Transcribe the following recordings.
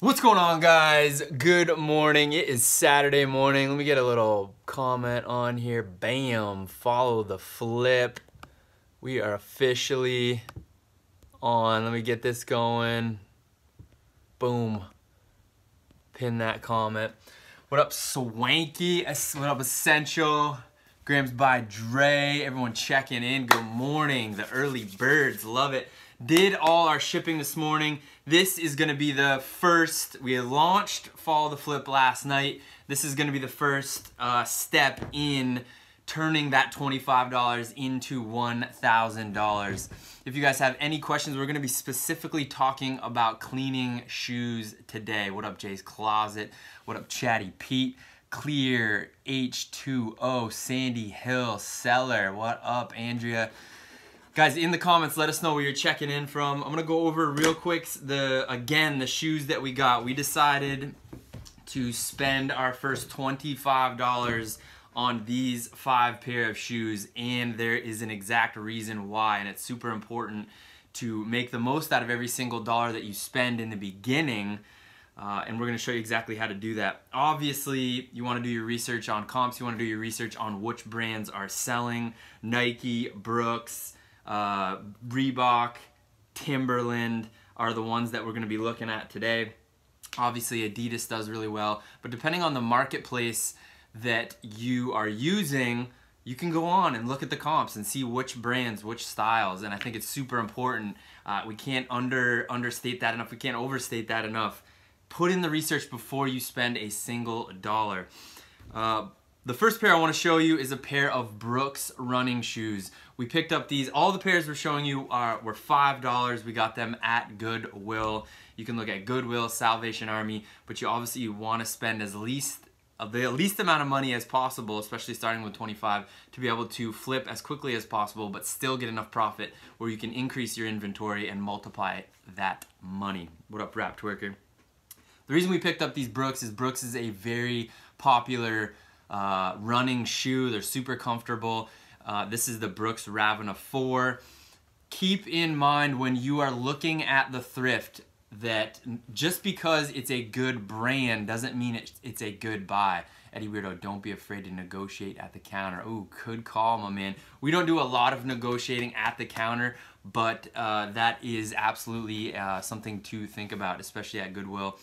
What's going on, guys? Good morning. It is Saturday morning. Let me get a little comment on here. Bam. Follow the flip. We are officially on. Let me get this going. Boom. Pin that comment. What up, Swanky? What up, Essential? Grams by Dre. Everyone checking in. Good morning. The early birds. Love it. Did all our shipping this morning. This is going to be the first. We launched Follow the Flip last night. This is going to be the first step in turning that $25 into $1,000. If you guys have any questions, we're going to be specifically talking about cleaning shoes today. What up, Jay's Closet? What up, Chatty Pete? Clear, H2O, Sandy Hill, Seller. What up, Andrea? Guys, in the comments, let us know where you're checking in from. I'm gonna go over real quick the shoes that we got. We decided to spend our first $25 on these 5 pair of shoes, and there is an exact reason why, and it's super important to make the most out of every single dollar that you spend in the beginning, and we're gonna show you exactly how to do that. Obviously, you wanna do your research on comps, you wanna do your research on which brands are selling. Nike, Brooks, Reebok, Timberland are the ones that we're going to be looking at today. Obviously Adidas does really well, but depending on the marketplace that you are using, you can go on and look at the comps and see which brands, which styles, and I think it's super important. We can't understate that enough. We can't overstate that enough. Put in the research before you spend a single dollar. The first pair I want to show you is a pair of Brooks running shoes. We picked up these. All the pairs we're showing you were $5. We got them at Goodwill. You can look at Goodwill, Salvation Army, but you obviously want to spend the least amount of money as possible, especially starting with 25, to be able to flip as quickly as possible, but still get enough profit where you can increase your inventory and multiply that money. What up, Rap Twerker? The reason we picked up these Brooks is a very popular running shoe. They're super comfortable. This is the Brooks Ravena 4. Keep in mind when you are looking at the thrift that just because it's a good brand doesn't mean it's a good buy. Eddie Weirdo, don't be afraid to negotiate at the counter. Ooh, good call, my man. We don't do a lot of negotiating at the counter, but that is absolutely something to think about, especially at Goodwill.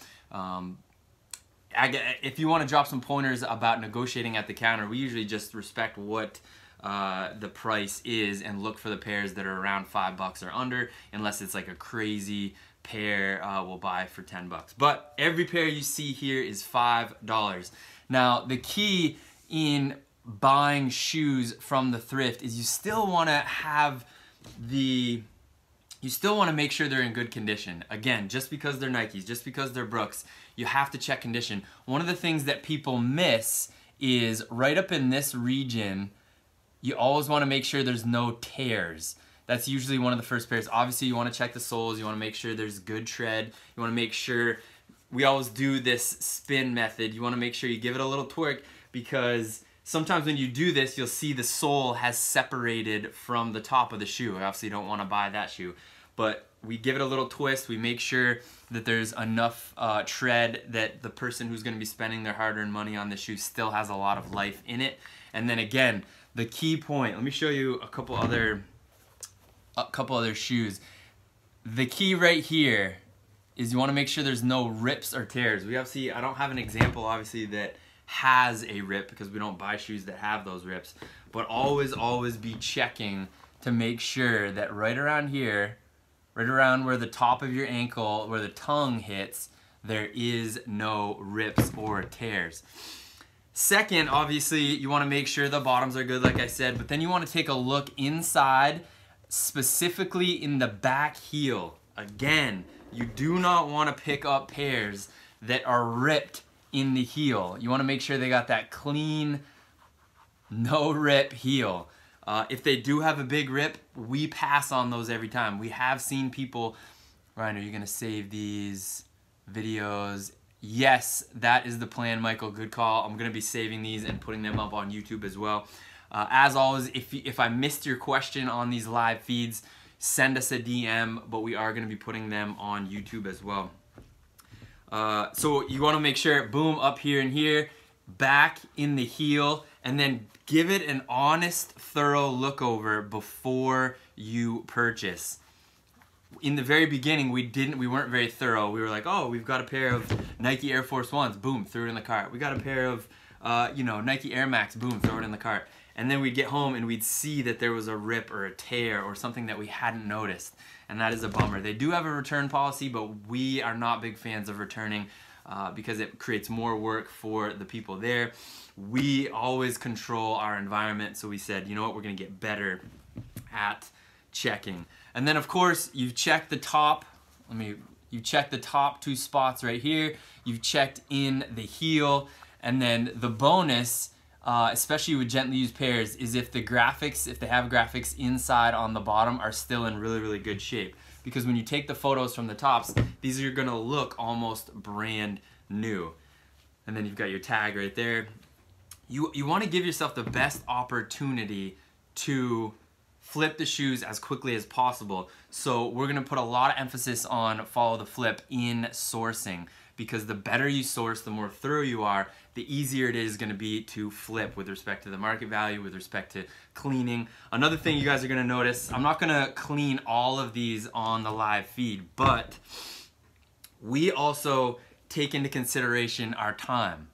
If you want to drop some pointers about negotiating at the counter, we usually just respect what the price is and look for the pairs that are around $5 or under, unless it's like a crazy pair we'll buy for 10 bucks. But every pair you see here is $5. Now, the key in buying shoes from the thrift is you still want to make sure they're in good condition. Again, just because they're Nikes, just because they're Brooks, you have to check condition. One of the things that people miss is right up in this region, you always want to make sure there's no tears. That's usually one of the first pairs. Obviously, you want to check the soles. You want to make sure there's good tread. You want to make sure, we always do this spin method. You want to make sure you give it a little twerk, because sometimes when you do this, you'll see the sole has separated from the top of the shoe. Obviously, you don't want to buy that shoe. But we give it a little twist. We make sure that there's enough tread that the person who's going to be spending their hard-earned money on this shoe still has a lot of life in it. And then again, the key point, let me show you a couple other shoes. The key right here is you want to make sure there's no rips or tears. I don't have an example obviously that has a rip because we don't buy shoes that have those rips, but always be checking to make sure that right around here, right around where the top of your ankle, where the tongue hits, there is no rips or tears. Second, obviously, you want to make sure the bottoms are good, like I said, but then you want to take a look inside, specifically in the back heel. Again, you do not want to pick up pairs that are ripped in the heel. You want to make sure they got that clean, no rip heel. If they do have a big rip, we pass on those every time. We have seen people, Ryan, are you going to save these videos? Yes, that is the plan, Michael. Good call. I'm going to be saving these and putting them up on YouTube as well. As always, if I missed your question on these live feeds, send us a DM, but we are going to be putting them on YouTube as well. So you want to make sure, boom, up here and here, back in the heel, and then give it an honest, thorough look over before you purchase. In the very beginning, we weren't very thorough. We were like, oh, we've got a pair of Nike Air Force Ones, boom, threw it in the cart. We got a pair of, Nike Air Max, boom, throw it in the cart. And then we'd get home and we'd see that there was a rip or a tear or something that we hadn't noticed. And that is a bummer. They do have a return policy, but we are not big fans of returning because it creates more work for the people there. We always control our environment, so we said, you know what, we're gonna get better at checking. And then of course, you've checked the top, you checked the top 2 spots right here, you've checked in the heel, and then the bonus, especially with gently used pairs, is if the graphics, if they have graphics inside on the bottom, are still in really, really good shape. Because when you take the photos from the tops, these are gonna look almost brand new. And then you've got your tag right there. You wanna give yourself the best opportunity to flip the shoes as quickly as possible. So we're gonna put a lot of emphasis on follow the flip in sourcing, because the better you source, the more thorough you are, the easier it is gonna be to flip with respect to the market value, with respect to cleaning. Another thing you guys are gonna notice, I'm not gonna clean all of these on the live feed, but we also take into consideration our time.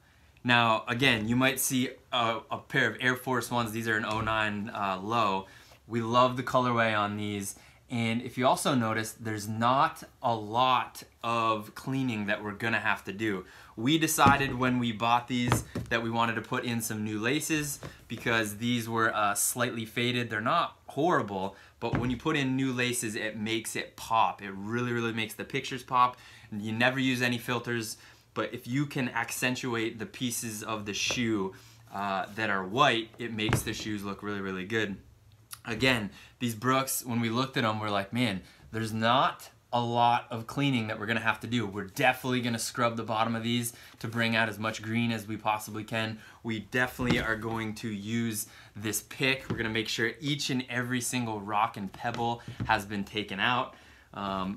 Now, again, you might see a pair of Air Force Ones. These are an 09 low. We love the colorway on these. And if you also notice, there's not a lot of cleaning that we're gonna have to do. We decided when we bought these that we wanted to put in some new laces because these were slightly faded. They're not horrible, but when you put in new laces, it makes it pop. It really, really makes the pictures pop. And you never use any filters, but if you can accentuate the pieces of the shoe that are white, it makes the shoes look really, really good. Again, these Brooks, when we looked at them, we're like, man, there's not a lot of cleaning that we're gonna have to do. We're definitely gonna scrub the bottom of these to bring out as much green as we possibly can. We definitely are going to use this pick. We're gonna make sure each and every single rock and pebble has been taken out.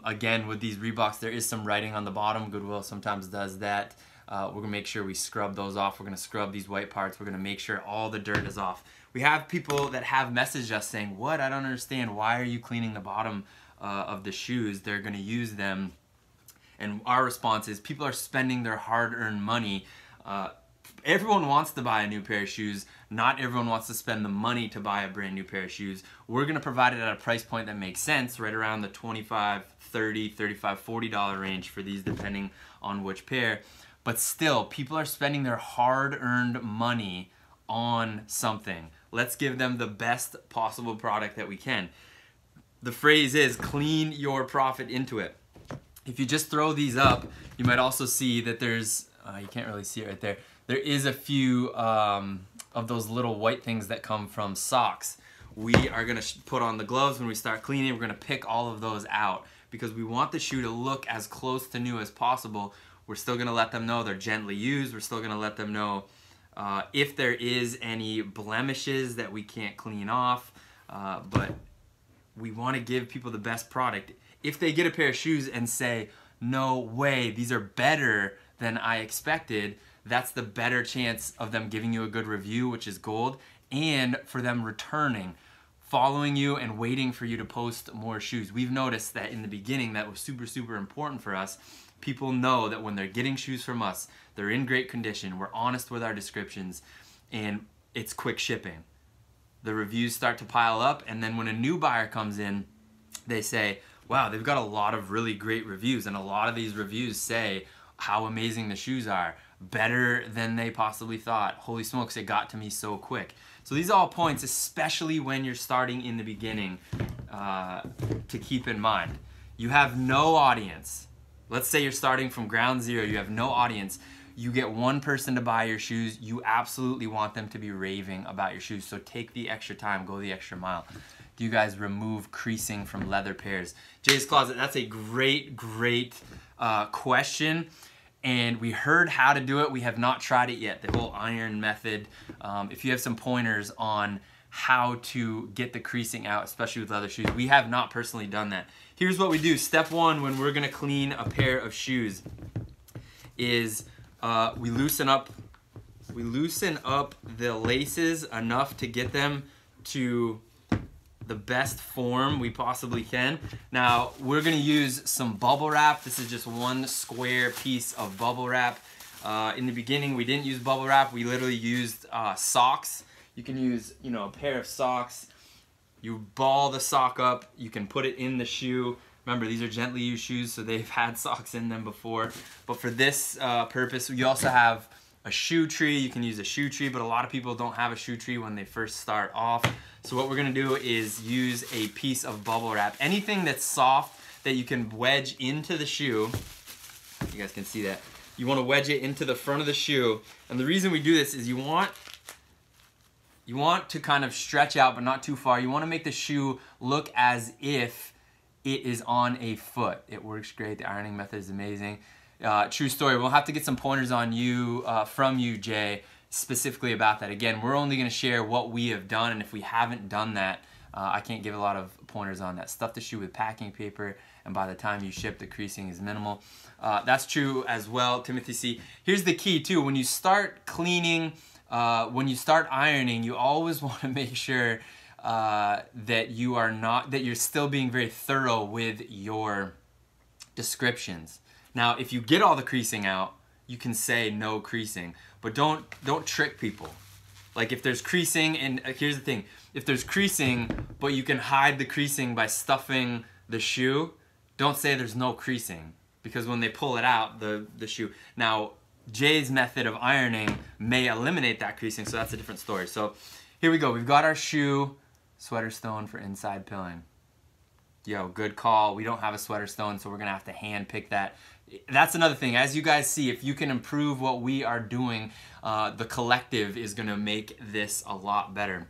Again, with these Reeboks, there is some writing on the bottom. Goodwill sometimes does that. We're gonna make sure we scrub those off. We're gonna scrub these white parts. We're gonna make sure all the dirt is off. We have people that have messaged us saying, what, I don't understand, why are you cleaning the bottom of the shoes? They're gonna use them. And our response is, people are spending their hard-earned money. Everyone wants to buy a new pair of shoes. Not everyone wants to spend the money to buy a brand new pair of shoes. We're gonna provide it at a price point that makes sense, right around the $25, $30, $35, $40 range for these, depending on which pair. But still, people are spending their hard-earned money on something. Let's give them the best possible product that we can. The phrase is, clean your profit into it. If you just throw these up, you might also see that there's, you can't really see it right there, there is a few of those little white things that come from socks. We are gonna put on the gloves when we start cleaning. We're gonna pick all of those out because we want the shoe to look as close to new as possible. We're still gonna let them know they're gently used. We're still gonna let them know if there is any blemishes that we can't clean off, but we want to give people the best product. If they get a pair of shoes and say, no way, these are better than I expected, that's the better chance of them giving you a good review, which is gold, and for them returning, following you and waiting for you to post more shoes. We've noticed that in the beginning that was super, super important for us. People know that when they're getting shoes from us, they're in great condition, we're honest with our descriptions, and it's quick shipping. The reviews start to pile up, and then when a new buyer comes in, they say, wow, they've got a lot of really great reviews, and a lot of these reviews say how amazing the shoes are, better than they possibly thought. Holy smokes, it got to me so quick. So these are all points, especially when you're starting in the beginning, to keep in mind. You have no audience. Let's say you're starting from ground zero, you have no audience. You get one person to buy your shoes, you absolutely want them to be raving about your shoes. So take the extra time, go the extra mile. Do you guys remove creasing from leather pairs? Jay's Closet, that's a great, great question. And we heard how to do it. We have not tried it yet, the whole iron method. If you have some pointers on how to get the creasing out, especially with leather shoes, we have not personally done that. Here's what we do. Step one, when we're gonna clean a pair of shoes, is we loosen up the laces enough to get them to the best form we possibly can. Now we're gonna use some bubble wrap. This is just one square piece of bubble wrap. In the beginning we didn't use bubble wrap, we literally used socks. You can use, you know, a pair of socks. You ball the sock up, you can put it in the shoe. Remember, these are gently used shoes, so they've had socks in them before. But for this purpose, you also have a shoe tree. You can use a shoe tree, but a lot of people don't have a shoe tree when they first start off. So what we're gonna do is use a piece of bubble wrap. Anything that's soft that you can wedge into the shoe, you guys can see that. You wanna wedge it into the front of the shoe. And the reason we do this is you want to kind of stretch out, but not too far. You wanna make the shoe look as if it is on a foot. It works great. The ironing method is amazing. True story. We'll have to get some pointers on you from you, Jay, specifically about that. Again, we're only going to share what we have done, and if we haven't done that, I can't give a lot of pointers on that. Stuff the shoe with packing paper, and by the time you ship, the creasing is minimal. That's true as well, Timothy C. Here's the key too. When you start cleaning, when you start ironing, you always want to make sure that you're still being very thorough with your descriptions. Now, if you get all the creasing out, you can say no creasing, but don't trick people. Like if there's creasing, and here's the thing, if there's creasing, but you can hide the creasing by stuffing the shoe, don't say there's no creasing, because when they pull it out, the shoe. Now, Jay's method of ironing may eliminate that creasing, so that's a different story. So here we go, we've got our shoe, sweater stone for inside pilling. Yo, good call. We don't have a sweater stone, so we're gonna have to hand pick that. That's another thing. As you guys see, if you can improve what we are doing, the collective is gonna make this a lot better.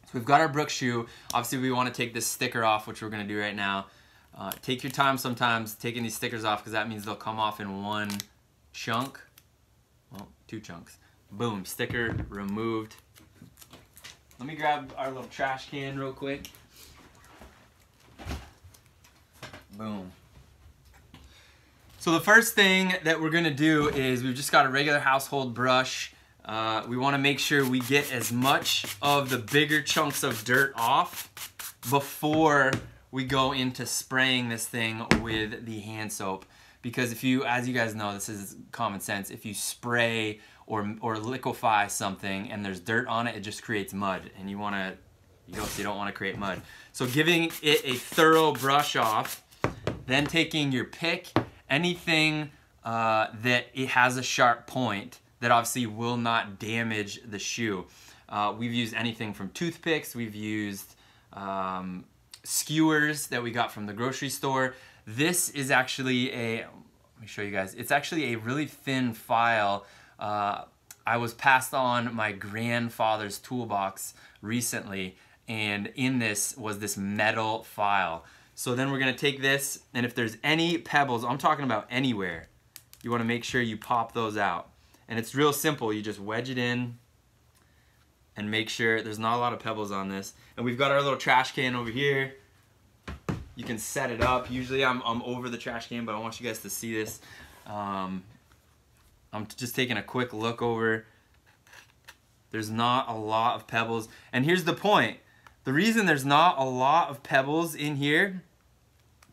So we've got our Brooks shoe. Obviously, we wanna take this sticker off, which we're gonna do right now. Take your time sometimes taking these stickers off, because that means they'll come off in one chunk. Well, two chunks. Boom, sticker removed. Let me grab our little trash can real quick. Boom. So the first thing that we're gonna do is we've just got a regular household brush. We wanna make sure we get as much of the bigger chunks of dirt off before we go into spraying this thing with the hand soap. Because if you, as you guys know, this is common sense, if you spray or liquefy something and there's dirt on it, it just creates mud, and you don't wanna create mud. So giving it a thorough brush off, then taking your pick, anything that it has a sharp point that obviously will not damage the shoe. We've used anything from toothpicks, we've used skewers that we got from the grocery store. This is actually let me show you guys, it's actually a really thin file. I was passed on my grandfather's toolbox recently, and in this was this metal file. So then we're gonna take this, and if there's any pebbles, I'm talking about anywhere, you wanna make sure you pop those out. And it's real simple, you just wedge it in and make sure there's not a lot of pebbles on this. And we've got our little trash can over here. You can set it up. Usually I'm over the trash can, but I want you guys to see this. I'm just taking a quick look over. There's not a lot of pebbles. And here's the point. The reason there's not a lot of pebbles in here,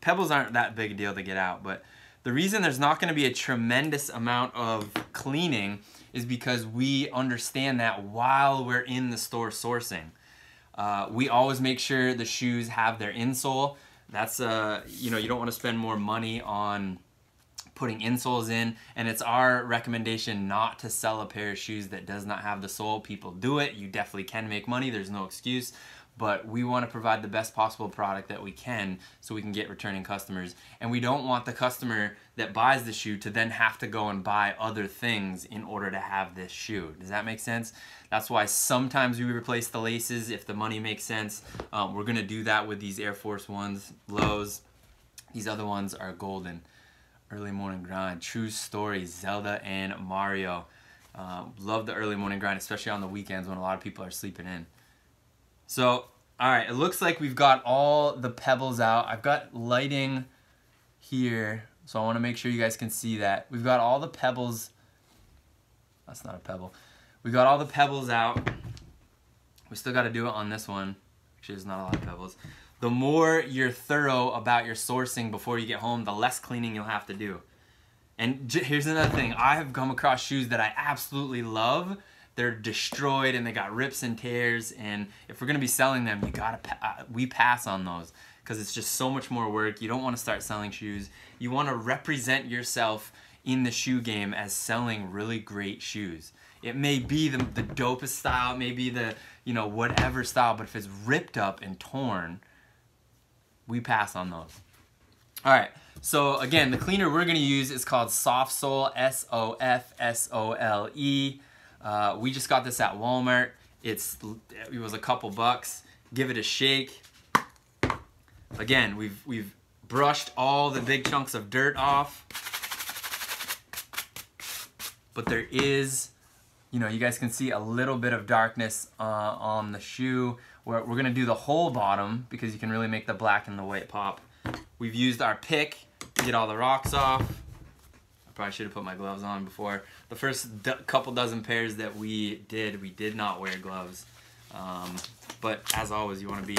pebbles aren't that big a deal to get out, but the reason there's not gonna be a tremendous amount of cleaning is because we understand that while we're in the store sourcing. We always make sure the shoes have their insole. That's, you don't wanna spend more money on putting insoles in, and it's our recommendation not to sell a pair of shoes that does not have the sole. People do it, you definitely can make money, there's no excuse, but we want to provide the best possible product that we can so we can get returning customers. And we don't want the customer that buys the shoe to then have to go and buy other things in order to have this shoe. Does that make sense? That's why sometimes we replace the laces if the money makes sense. We're gonna do that with these Air Force Ones, lows. These other ones are golden. Early morning grind, true story, Zelda and Mario. Love the early morning grind, especially on the weekends when a lot of people are sleeping in. So, all right, it looks like we've got all the pebbles out. I've got lighting here. So I want to make sure you guys can see that. We've got all the pebbles. That's not a pebble. We got all the pebbles out. We still got to do it on this one. Actually, there's not a lot of pebbles. The more you're thorough about your sourcing before you get home, the less cleaning you'll have to do. And here's another thing. I have come across shoes that I absolutely love. They're destroyed and they got rips and tears. And if we're gonna be selling them, we pass on those because it's just so much more work. You don't want to start selling shoes. You want to represent yourself in the shoe game as selling really great shoes. It may be the dopest style, it may be the, you know, whatever style, but if it's ripped up and torn, we pass on those. All right, so again, the cleaner we're gonna use is called Soft Sole, S-O-F-S-O-L-E. We just got this at Walmart. It was a couple bucks. Give it a shake. Again, we've brushed all the big chunks of dirt off, but there is, you know, you guys can see a little bit of darkness on the shoe. We're gonna do the whole bottom because you can really make the black and the white pop. We've used our pick to get all the rocks off. I probably should have put my gloves on before. The first couple dozen pairs that we did not wear gloves. But as always, you wanna be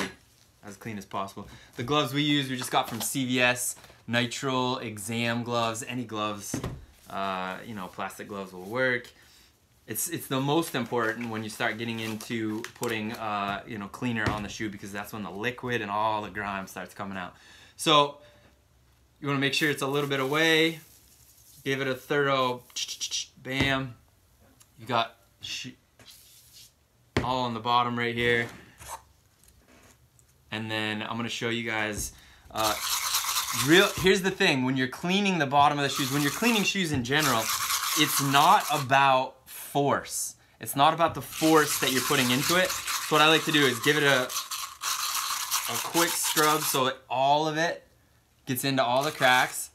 as clean as possible. The gloves we use, we just got from CVS, nitrile exam gloves, any gloves, you know, plastic gloves will work. It's the most important when you start getting into putting you know, cleaner on the shoe because that's when the liquid and all the grime starts coming out. So you want to make sure it's a little bit away. Give it a thorough bam. You got all on the bottom right here. And then I'm going to show you guys. Here's the thing: when you're cleaning the bottom of the shoes, when you're cleaning shoes in general, it's not about force. It's not about the force that you're putting into it. So what I like to do is give it a quick scrub so that all of it gets into all the cracks.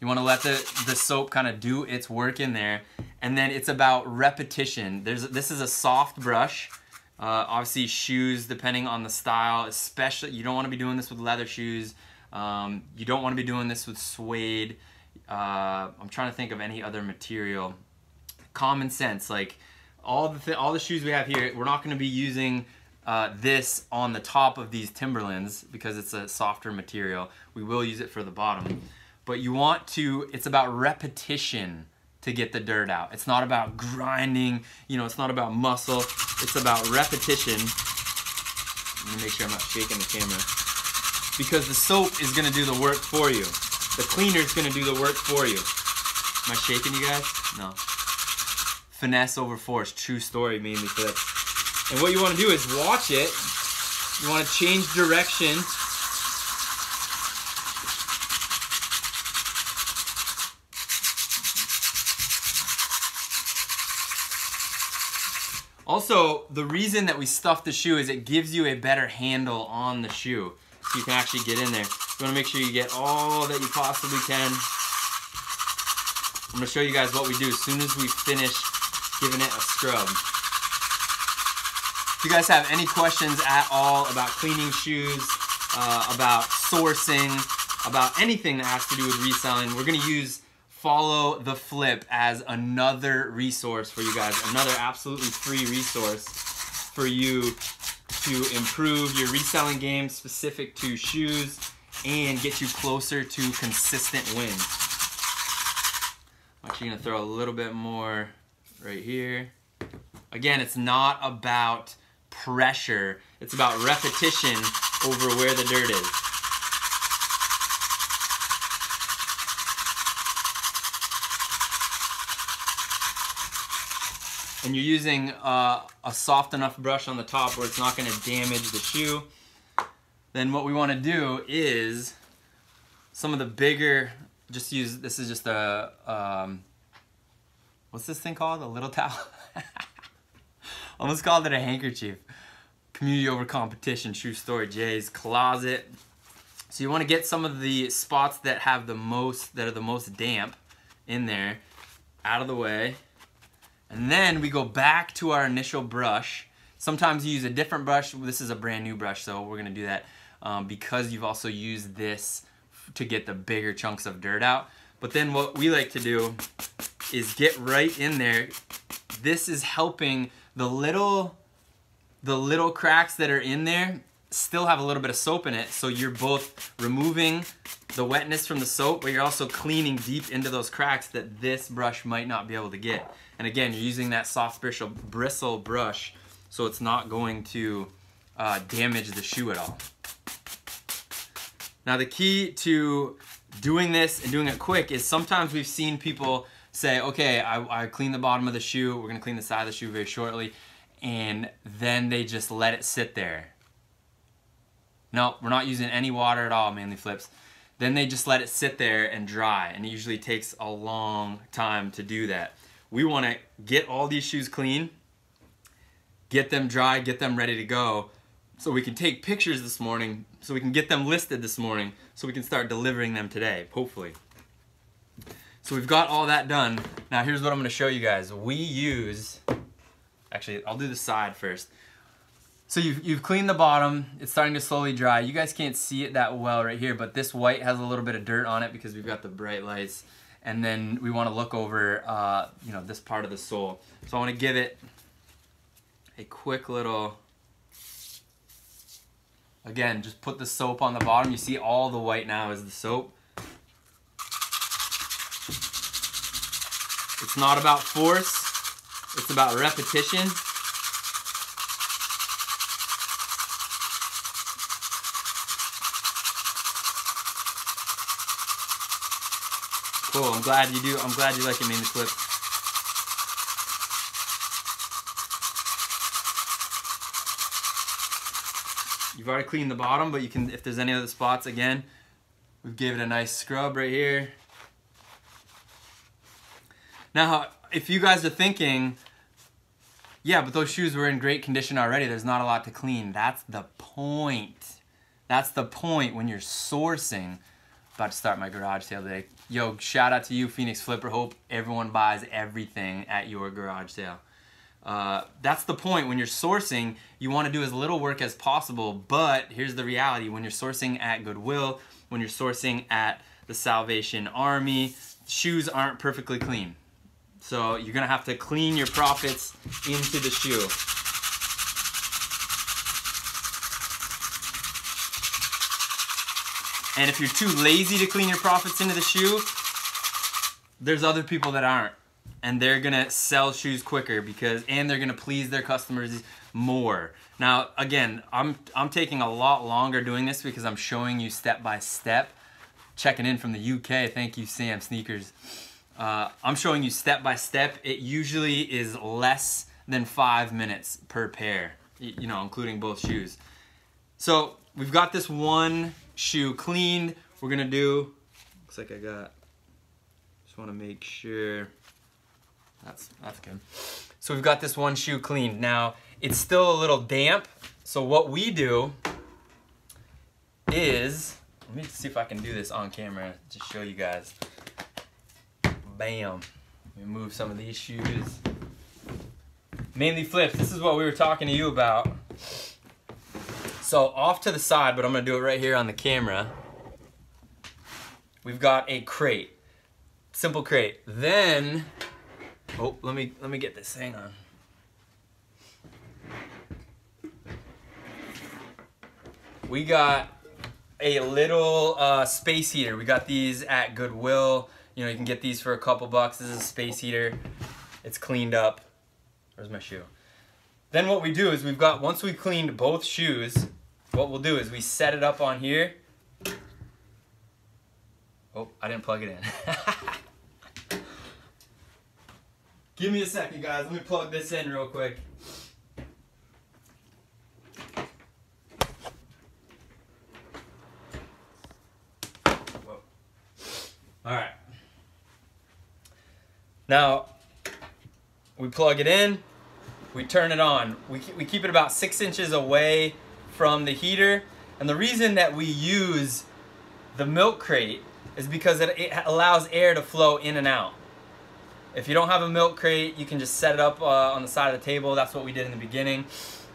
You want to let the soap kind of do its work in there. And then it's about repetition. This is a soft brush. Obviously shoes, depending on the style, especially, you don't want to be doing this with leather shoes. You don't want to be doing this with suede. I'm trying to think of any other material. Common sense, like all the shoes we have here, we're not going to be using this on the top of these Timberlands because it's a softer material. We will use it for the bottom. But you want to, it's about repetition to get the dirt out. It's not about grinding, you know, it's not about muscle. It's about repetition. Let me make sure I'm not shaking the camera. Because the soap is going to do the work for you. The cleaner is going to do the work for you. Am I shaking you guys? No. Finesse over force, true story, mainly flips. And what you want to do is watch it. You want to change direction. Also, the reason that we stuff the shoe is it gives you a better handle on the shoe. So you can actually get in there. You want to make sure you get all that you possibly can. I'm going to show you guys what we do as soon as we finish giving it a scrub. If you guys have any questions at all about cleaning shoes, about sourcing, about anything that has to do with reselling, we're going to use Follow the Flip as another resource for you guys, another absolutely free resource for you to improve your reselling game specific to shoes and get you closer to consistent wins. I'm actually going to throw a little bit more right here. Again, it's not about pressure, it's about repetition over where the dirt is. And you're using a soft enough brush on the top where it's not going to damage the shoe. Then what we want to do is some of the bigger, this is just a, what's this thing called? A little towel? Almost called it a handkerchief. Community over competition, true story, Jay's closet. So you want to get some of the spots that have the most, that are the most damp in there, out of the way. And then we go back to our initial brush. Sometimes you use a different brush. This is a brand new brush, so we're gonna do that because you've also used this to get the bigger chunks of dirt out. But then what we like to do is get right in there. This is helping the little cracks that are in there still have a little bit of soap in it, so you're both removing the wetness from the soap, but you're also cleaning deep into those cracks that this brush might not be able to get. And again, you're using that soft bristle brush, so it's not going to damage the shoe at all. Now the key to doing this and doing it quick is sometimes we've seen people say, okay, I clean the bottom of the shoe, we're gonna clean the side of the shoe very shortly, and then they just let it sit there. No, we're not using any water at all, Manly Flips. Then they just let it sit there and dry, and it usually takes a long time to do that. We wanna get all these shoes clean, get them dry, get them ready to go, so we can take pictures this morning, so we can get them listed this morning, so we can start delivering them today, hopefully. So we've got all that done. Now here's what I'm gonna show you guys. We use, actually I'll do the side first. So you've cleaned the bottom, it's starting to slowly dry. You guys can't see it that well right here, but this white has a little bit of dirt on it because we've got the bright lights. And then we wanna look over you know, this part of the sole. So I wanna give it a quick little, again, just put the soap on the bottom. You see all the white now is the soap. It's not about force, it's about repetition. Cool, I'm glad you do. I'm glad you like it, Manly Flip. You've already cleaned the bottom, but you can, if there's any other spots, again, we gave it a nice scrub right here. Now, if you guys are thinking, yeah, but those shoes were in great condition already, there's not a lot to clean. That's the point. That's the point when you're sourcing. About to start my garage sale today. Yo, shout out to you, Phoenix Flipper. Hope everyone buys everything at your garage sale. That's the point. When you're sourcing, you want to do as little work as possible, but here's the reality. When you're sourcing at Goodwill, when you're sourcing at the Salvation Army, shoes aren't perfectly clean. So you're gonna have to clean your profits into the shoe. And if you're too lazy to clean your profits into the shoe, there's other people that aren't. And they're gonna sell shoes quicker and they're gonna please their customers more. Now, again, I'm taking a lot longer doing this because I'm showing you step by step. Checking in from the UK, thank you, Sam Sneakers. I'm showing you step by step. It usually is less than 5 minutes per pair, you know, including both shoes. So we've got this one shoe cleaned. We're gonna do, looks like just wanna make sure, that's good. So we've got this one shoe cleaned. Now, it's still a little damp, so what we do is, let me see if I can do this on camera to show you guys. Bam. Let me move some of these shoes. Manly Flips, this is what we were talking to you about. So off to the side, but I'm gonna do it right here on the camera. We've got a crate, simple crate. Then, oh, let me get this, hang on. We got a little space heater. We got these at Goodwill. You know, you can get these for a couple bucks. This is a space heater. It's cleaned up. Where's my shoe? Then what we do is once we've cleaned both shoes, what we'll do is we set it up on here. Oh, I didn't plug it in. Give me a second, guys. Let me plug this in real quick. Whoa. All right. Now, we plug it in, we turn it on. We keep it about 6 inches away from the heater. And the reason that we use the milk crate is because it allows air to flow in and out. If you don't have a milk crate, you can just set it up on the side of the table. That's what we did in the beginning.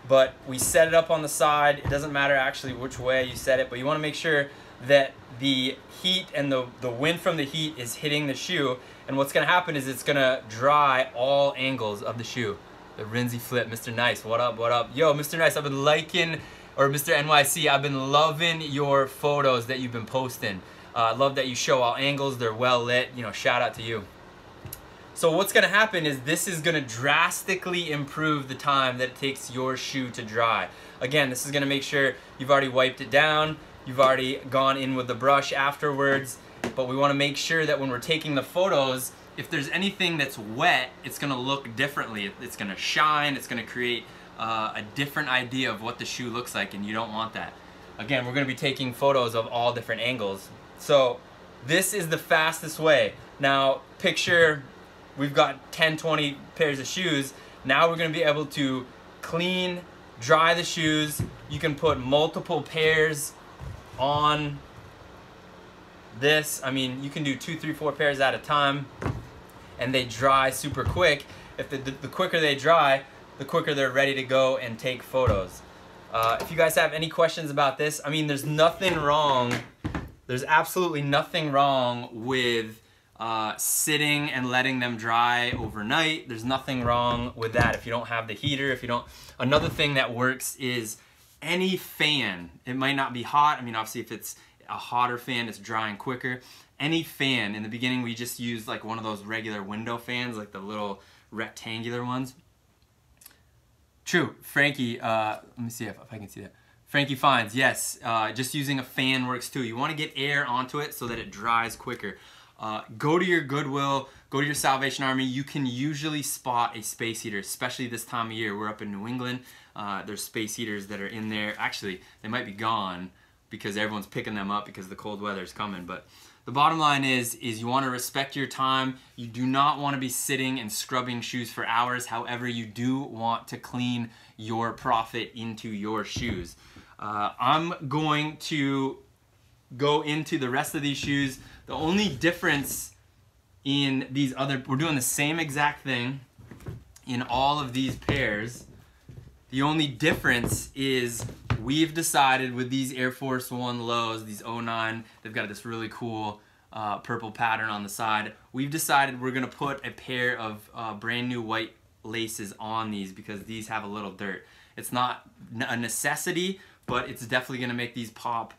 But we set it up on the side. It doesn't matter actually which way you set it, but you want to make sure that the heat and the wind from the heat is hitting the shoe, and what's gonna happen is it's gonna dry all angles of the shoe. The Rinsey Flip, Mr. Nice, what up, what up? Yo, Mr. Nice, I've been liking, or Mr. NYC, I've been loving your photos that you've been posting. I love that you show all angles, they're well lit, you know, shout out to you. So what's gonna happen is this is gonna drastically improve the time that it takes your shoe to dry. Again, this is gonna make sure you've already wiped it down, you've already gone in with the brush afterwards, but we wanna make sure that when we're taking the photos, if there's anything that's wet, it's gonna look differently. It's gonna shine, it's gonna create a different idea of what the shoe looks like, and you don't want that. Again, we're gonna be taking photos of all different angles. So this is the fastest way. Now picture we've got 10, 20 pairs of shoes. Now we're gonna be able to clean, dry the shoes. You can put multiple pairs on this. I mean, you can do 2, 3, 4 pairs at a time, and they dry super quick. If the quicker they dry, the quicker they're ready to go and take photos. If you guys have any questions about this, I mean, there's nothing wrong. There's absolutely nothing wrong with sitting and letting them dry overnight. There's nothing wrong with that if you don't have the heater, if you don't. Another thing that works is any fan. It might not be hot. I mean, obviously if it's a hotter fan, it's drying quicker. Any fan, in the beginning we just used like one of those regular window fans, like the little rectangular ones. True, Frankie, let me see if I can see that. Frankie Fines, yes, just using a fan works too. You want to get air onto it so that it dries quicker. Go to your Goodwill, go to your Salvation Army. You can usually spot a space heater, especially this time of year. We're up in New England. There's space heaters that are in there. Actually, they might be gone because everyone's picking them up because the cold weather is coming. But the bottom line is you want to respect your time. You do not want to be sitting and scrubbing shoes for hours. However, you do want to clean your profit into your shoes. I'm going to go into the rest of these shoes. The only difference in these other, we're doing the same exact thing in all of these pairs. The only difference is we've decided with these Air Force One lows, these 09, they've got this really cool purple pattern on the side. We've decided we're gonna put a pair of brand new white laces on these because these have a little dirt. It's not a necessity, but it's definitely gonna make these pop.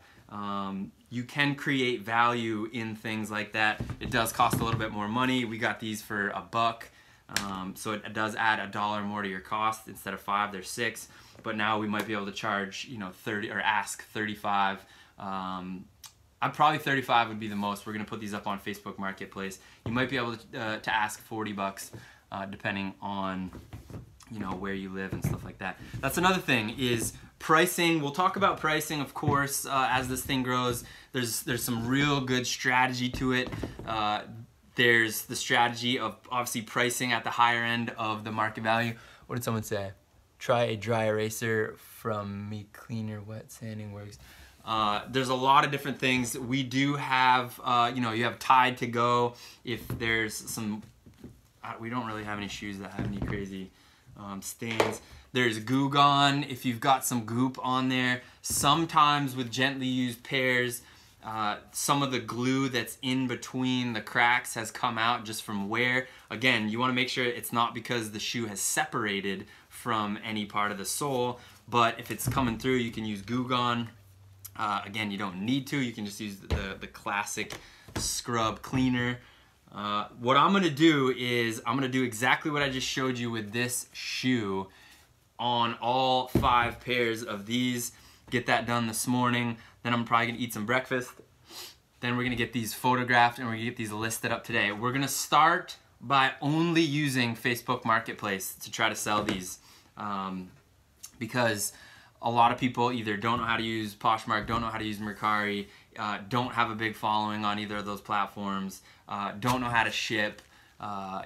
You can create value in things like that. It does cost a little bit more money. We got these for $1. So it does add $1 more to your cost. Instead of 5, they're 6. But now we might be able to charge, you know, 30 or ask 35. I'd probably 35 would be the most. We're gonna put these up on Facebook Marketplace. You might be able to ask $40, depending on, you know, where you live and stuff like that. That's another thing is pricing. We'll talk about pricing, of course, as this thing grows. There's some real good strategy to it. There's the strategy of obviously pricing at the higher end of the market value. What did someone say? Try a dry eraser from Me Cleaner Wet Sanding Works. There's a lot of different things. We do have, you know, you have Tide to go. If there's some, we don't really have any shoes that have any crazy stains. There's Goo Gone if you've got some goop on there. Sometimes with gently used pairs, some of the glue that's in between the cracks has come out just from wear. Again, you want to make sure it's not because the shoe has separated from any part of the sole, but if it's coming through, you can use Goo Gone. Again, you don't need to. You can just use the classic scrub cleaner. What I'm going to do is I'm going to do exactly what I just showed you with this shoe on all 5 pairs of these. Get that done this morning. Then I'm probably going to eat some breakfast. Then we're going to get these photographed and we're going to get these listed up today. We're going to start by only using Facebook Marketplace to try to sell these because a lot of people either don't know how to use Poshmark, don't know how to use Mercari, don't have a big following on either of those platforms, don't know how to ship.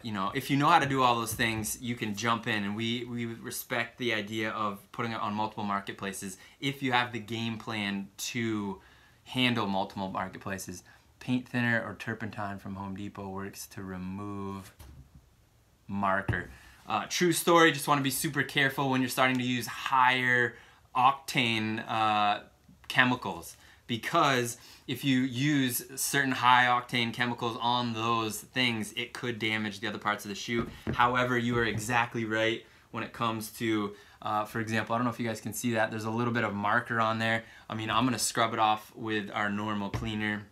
You know, if you know how to do all those things, you can jump in, and we respect the idea of putting it on multiple marketplaces if you have the game plan to handle multiple marketplaces. Paint thinner or turpentine from Home Depot works to remove marker. True story, just want to be super careful when you're starting to use higher octane chemicals. because if you use certain high octane chemicals on those things, it could damage the other parts of the shoe. However, you are exactly right when it comes to, for example, I don't know if you guys can see that, there's a little bit of marker on there. I mean, I'm gonna scrub it off with our normal cleaner,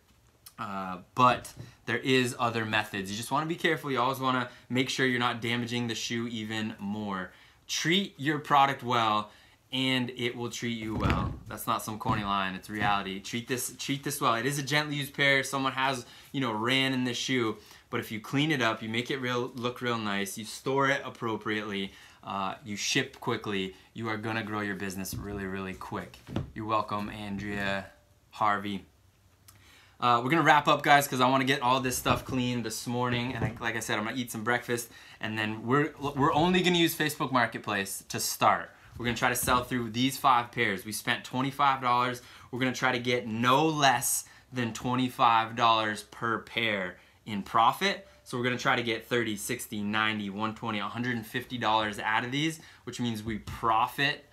but there is other methods. You just wanna be careful. You always wanna make sure you're not damaging the shoe even more. Treat your product well, and it will treat you well. That's not some corny line, it's reality. Treat this well. It is a gently used pair. Someone has, ran in this shoe, but if you clean it up, you make it look real nice, you store it appropriately, you ship quickly, you are gonna grow your business really, really quick. You're welcome, Andrea, Harvey. We're gonna wrap up, guys, because I want to get all this stuff clean this morning, and like I said, I'm gonna eat some breakfast, and then we're only gonna use Facebook Marketplace to start. We're gonna try to sell through these 5 pairs. We spent $25. We're gonna try to get no less than $25 per pair in profit. So we're gonna try to get 30, 60, 90, 120, $150 out of these, which means we profit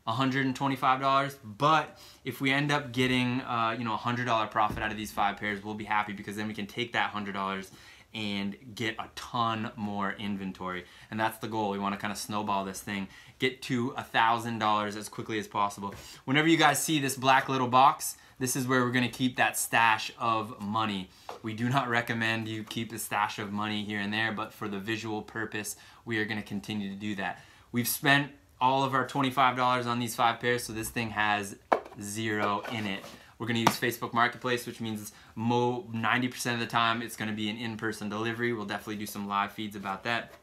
$125. But if we end up getting $100 profit out of these 5 pairs, we'll be happy, because then we can take that $100 and get a ton more inventory. And that's the goal. We want to kind of snowball this thing, get to $1,000 as quickly as possible. Whenever you guys see this black little box, this is where we're going to keep that stash of money. We do not recommend you keep a stash of money here and there, but for the visual purpose, we are going to continue to do that. We've spent all of our $25 on these 5 pairs, so this thing has 0 in it. We're gonna use Facebook Marketplace, which means 90% of the time it's gonna be an in-person delivery. We'll definitely do some live feeds about that.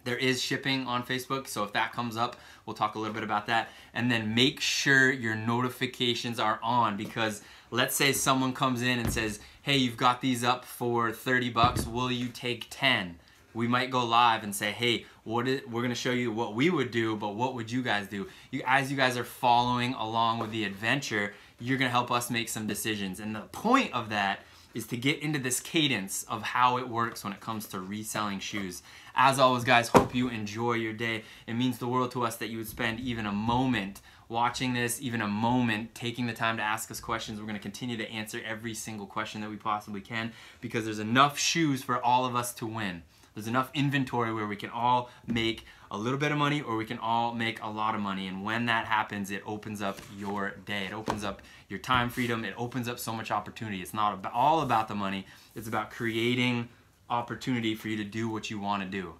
There is shipping on Facebook, so if that comes up, we'll talk a little bit about that. And then make sure your notifications are on, because let's say someone comes in and says, hey, you've got these up for 30 bucks, will you take 10? We might go live and say, hey, we're gonna show you what we would do, but what would you guys do? As you guys are following along with the adventure, you're gonna help us make some decisions. And the point of that is to get into this cadence of how it works when it comes to reselling shoes. As always, guys, hope you enjoy your day. It means the world to us that you would spend even a moment watching this, even a moment taking the time to ask us questions. We're gonna continue to answer every single question that we possibly can, because there's enough shoes for all of us to win. There's enough inventory where we can all make a little bit of money, or we can all make a lot of money. And when that happens, it opens up your day. It opens up your time freedom. It opens up so much opportunity. It's not all about the money. It's about creating opportunity for you to do what you want to do.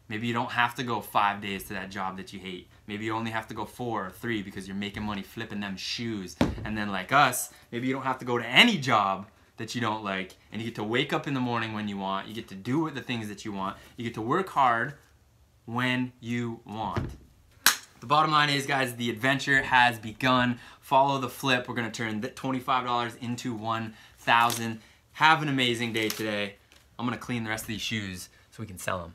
Maybe you don't have to go 5 days to that job that you hate. Maybe you only have to go 4 or 3 because you're making money flipping them shoes. And then like us, maybe you don't have to go to any job that you don't like, and you get to wake up in the morning when you want, you get to do the things that you want, you get to work hard when you want. The bottom line is, guys, the adventure has begun. Follow the flip. We're gonna turn the $25 into $1,000. Have an amazing day today. I'm gonna clean the rest of these shoes so we can sell them.